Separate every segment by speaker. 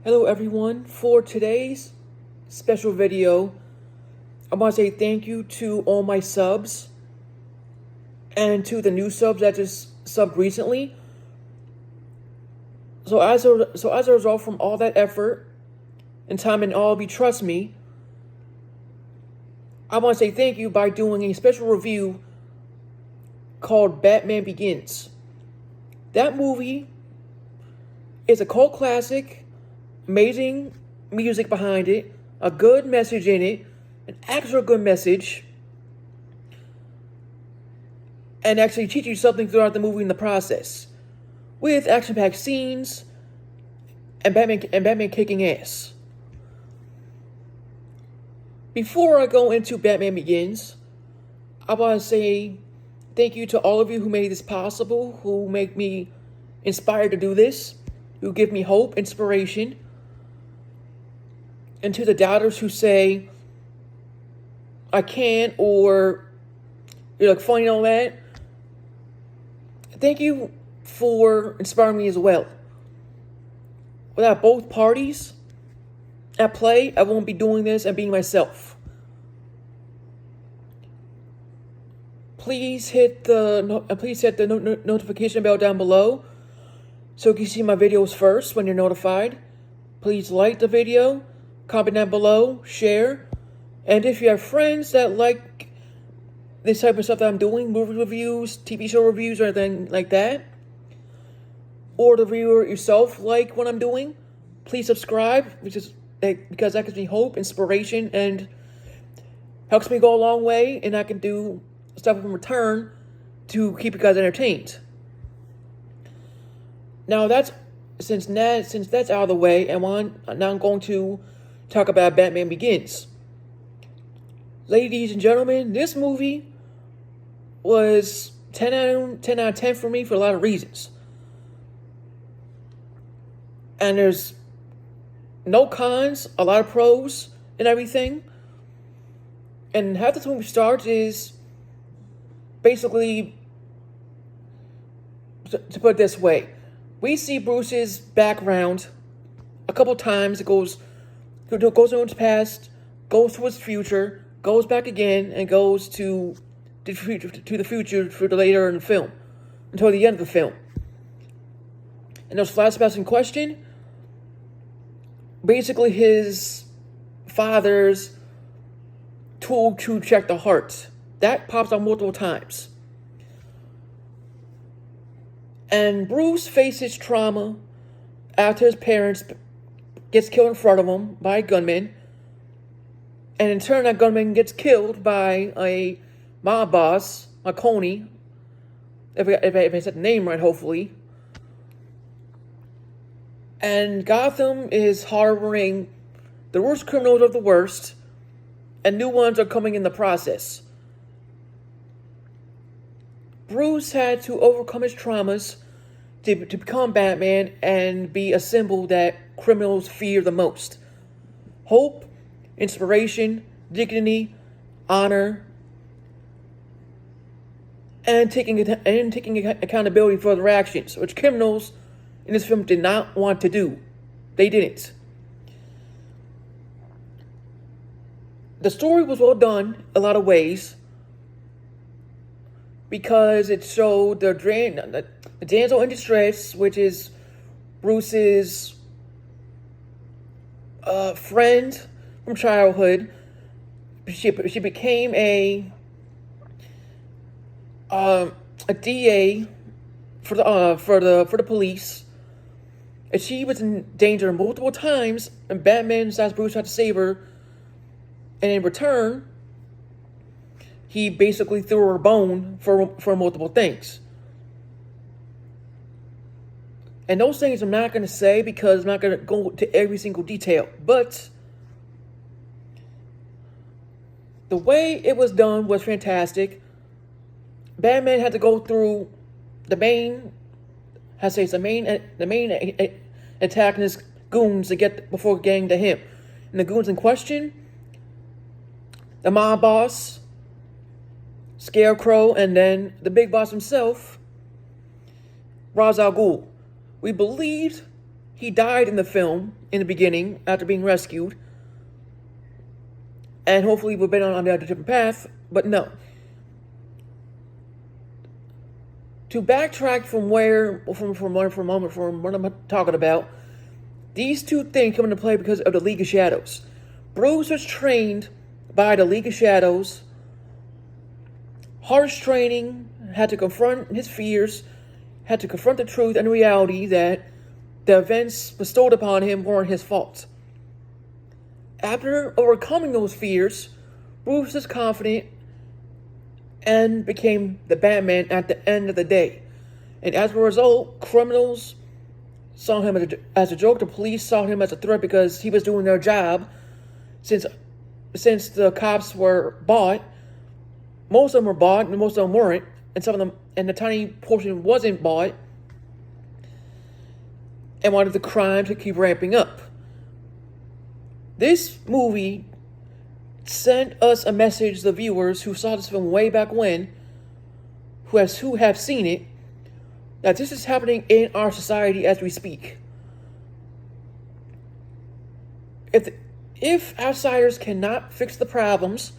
Speaker 1: Hello everyone. For today's special video, I want to say thank you to all my subs and to the new subs that just subbed recently. So as a result from all that effort and time and all of you trust me, I want to say thank you by doing a special review called Batman Begins. That movie is a cult classic, amazing music behind it, a good message in it, an actual good message, and actually teach you something throughout the movie in the process, with action-packed scenes and Batman kicking ass. Before I go into Batman Begins, I want to say thank you to all of you who made this possible, who make me inspired to do this, who give me hope, inspiration, and to the doubters who say, I can't, or you're like funny and all that. Thank you for inspiring me as well. Without both parties at play, I won't be doing this and being myself. Please hit the notification bell down below so you can see my videos first when you're notified. Please like the video, comment down below, share, and if you have friends that like this type of stuff that I'm doing, movie reviews, TV show reviews, or anything like that, or the viewer yourself like what I'm doing, please subscribe, because that gives me hope, inspiration, and helps me go a long way, and I can do stuff in return to keep you guys entertained. Now since that's out of the way, now I'm going to talk about Batman Begins. Ladies and gentlemen, this movie was 10 out of 10 for me for a lot of reasons. And there's no cons, a lot of pros and everything. And how this movie starts is basically, to put it this way, we see Bruce's background a couple times. It goes into his past, goes to his future, goes back again, and goes to the future for the later in the film, until the end of the film. And those flashbacks in question, basically his father's tool to check the heart. That pops up multiple times. And Bruce faces trauma after his parents gets killed in front of him by a gunman. And in turn, that gunman gets killed by a mob boss, Marconi. If I said the name right, hopefully. And Gotham is harboring the worst criminals of the worst, and new ones are coming in the process. Bruce had to overcome his traumas to become Batman and be a symbol that criminals fear the most. Hope, inspiration, dignity, honor, and taking accountability for their actions, which criminals in this film did not want to do. They didn't. The story was well done a lot of ways, because it showed the damsel in distress, which is Bruce's friend from childhood. She became a DA for the police, and she was in danger multiple times. And Batman decides Bruce had to save her, and in return, he basically threw her a bone for multiple things. And those things I'm not going to say because I'm not going to go to every single detail. But the way it was done was fantastic. Batman had to go through the main antagonist goons to get before getting to him. And the goons in question, the mob boss, Scarecrow, and then the big boss himself, Ra's al Ghul. We believed he died in the film in the beginning after being rescued. And hopefully we've been on a different path, but no. To backtrack from what I'm talking about, these two things come into play because of the League of Shadows. Bruce was trained by the League of Shadows. Harsh training, had to confront his fears, had to confront the truth and reality that the events bestowed upon him weren't his fault. After overcoming those fears, Bruce is confident and became the Batman at the end of the day. And as a result, criminals saw him as a joke. The police saw him as a threat because he was doing their job. Since the cops were bought, most of them were bought and most of them weren't. And some of them, and the tiny portion wasn't bought. And wanted the crime to keep ramping up. This movie sent us a message, the viewers who saw this film way back when, who have seen it, that this is happening in our society as we speak. If outsiders cannot fix the problems,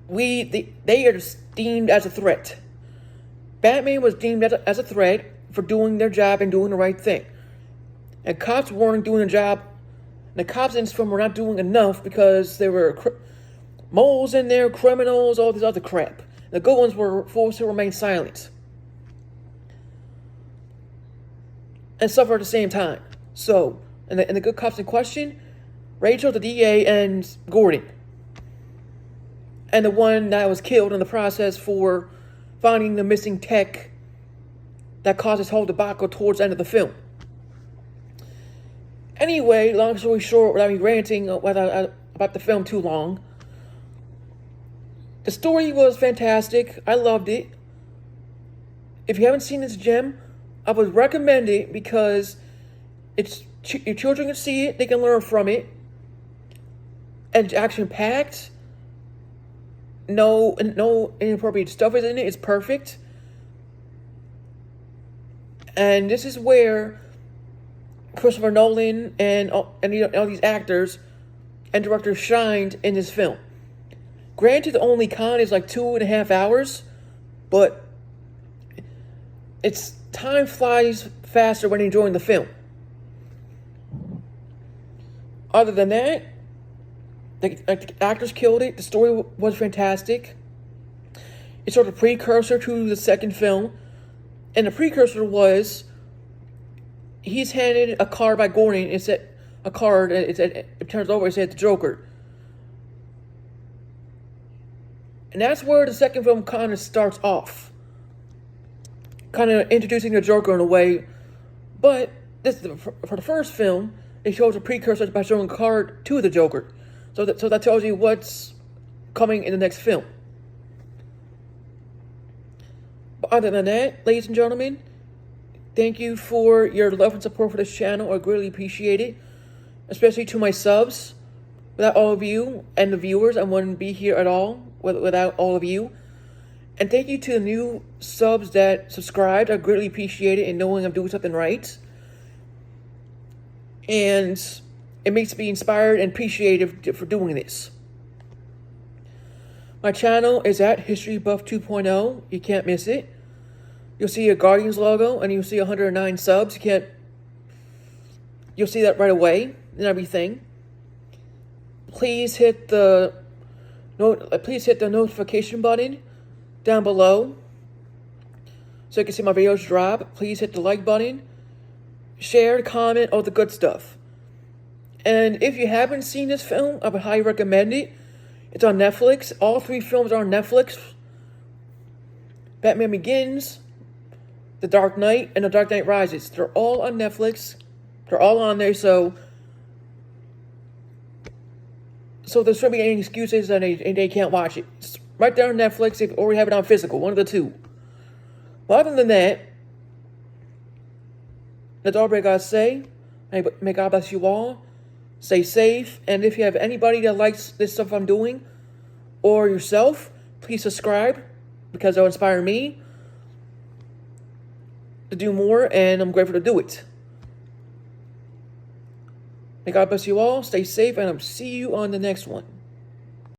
Speaker 1: they are deemed as a threat. Batman was deemed as a threat for doing their job and doing the right thing. And cops weren't doing their job. And the cops in this film were not doing enough because there were moles in there, criminals, all this other crap. The good ones were forced to remain silent. And suffer at the same time. So, and the good cops in question, Rachel, the DA, and Gordon. And the one that was killed in the process for finding the missing tech that caused this whole debacle towards the end of the film. Anyway, long story short, without me ranting about the film too long, the story was fantastic. I loved it. If you haven't seen this gem, I would recommend it because your children can see it, they can learn from it, and it's action-packed. No inappropriate stuff is in it. It's perfect. And this is where Christopher Nolan and all these actors and directors shined in this film. Granted, the only con is like 2.5 hours, but time flies faster when enjoying the film. Other than that, the actors killed it. The story was fantastic. It's sort of a precursor to the second film. And the precursor was, he's handed a card by Gordon. It turns over, it said the Joker. And that's where the second film kind of starts off. Kind of introducing the Joker in a way. But for the first film, it shows a precursor by showing a card to the Joker. So that tells you what's coming in the next film. But other than that, ladies and gentlemen, thank you for your love and support for this channel. I greatly appreciate it. Especially to my subs. Without all of you and the viewers, I wouldn't be here at all without all of you. And thank you to the new subs that subscribed. I greatly appreciate it and knowing I'm doing something right. And it makes me inspired and appreciative for doing this. My channel is at History Buff 2.0. You can't miss it. You'll see a Guardians logo and you'll see 109 subs. You'll see that right away and everything. Please hit the notification button down below so you can see my videos drop. Please hit the like button, share, comment, all the good stuff. And if you haven't seen this film, I would highly recommend it. It's on Netflix. All 3 films are on Netflix. Batman Begins, The Dark Knight, and The Dark Knight Rises. They're all on Netflix. They're all on there, so there shouldn't be any excuses and they can't watch it. It's right there on Netflix, or we have it on physical, one of the two. But other than that, that's all I gotta say. May God bless you all. Stay safe, and if you have anybody that likes this stuff I'm doing, or yourself, please subscribe, because it'll inspire me. to do more, and I'm grateful to do it. May God bless you all. Stay safe, and I'll see you on the next one.